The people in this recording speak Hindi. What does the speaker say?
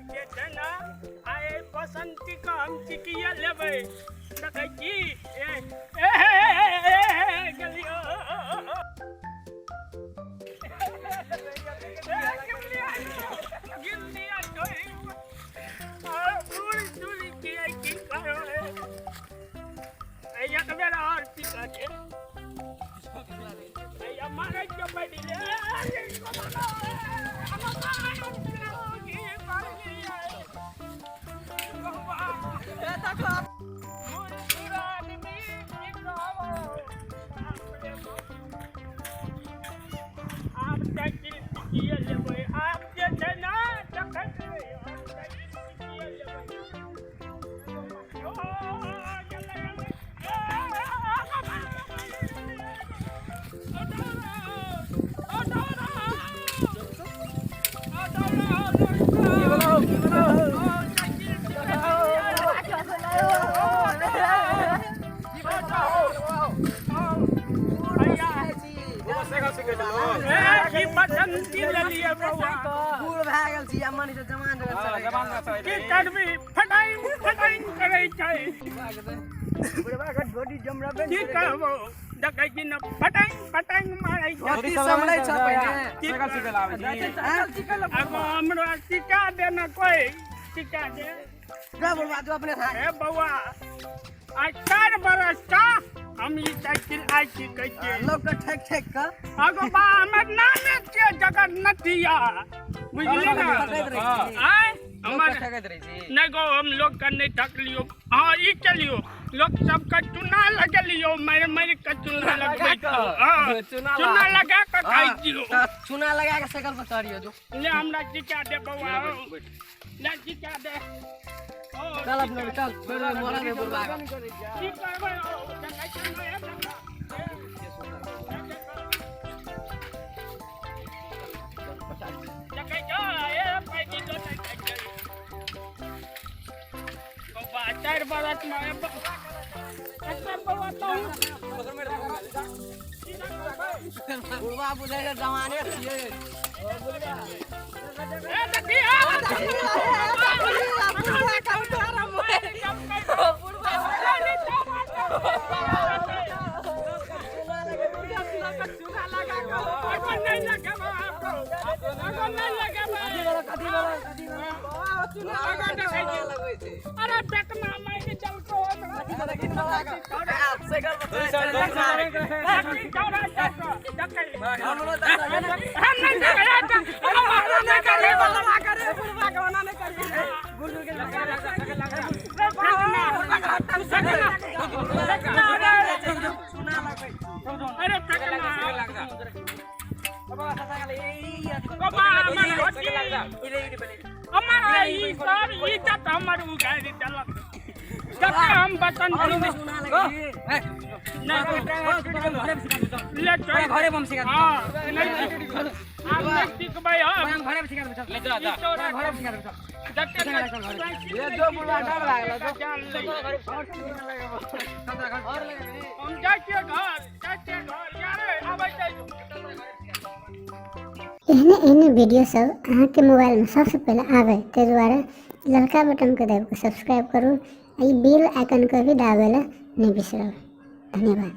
ये है ना आए बसंती का हम चिकिया लेबे देखै छी गलियो गिल्लिया कोई पूरी चूड़ी की आई की करो ऐया के मेरा और टिका के ऐया मारे जो बैठी ले हम ये साइकिल आई की कहते लोग का ठेक ठेक का आगो बा हमर नामे के जगन्नाथिया बुझली ना आय हमर ठगत रही छी नहीं गो हम लोग का नहीं ठक लियो हां ई चलियो लोग सब का चुना लगा लियो मेरे का चुना लगा हां चुना लगा के खाई दियो चुना लगा के सकल पर चढ़ियो जो ले हमरा चिका दे बउआ ले चिका दे चल अपने चल मेरे मोरा में बुलवा की करबे जगह चुना है जगह जा ए पैदी तो नहीं चार बारात में बुलवा बुले के जमाने छिए ए देखिए अरे बेटमा मैं के चल को हमारा ई सब इज्जत हमर उगारी चलत जब हम बतन ले घरे बम सिखा हां नहीं आप ठीक भाई हां घरे में सिखा ले जा जा घरे में सिखा ये जो बुला डर लागला तो जान ले हम जाके घर यार आबै जाई एहने वीडियो सब अहाँ के मोबाइल में सबसे पहले आवे ते द्वारा लड़का बटन को दबा के सब्सक्राइब करू आ बेल आइकन को भी दाबे ला नहीं बिसरब। धन्यवाद।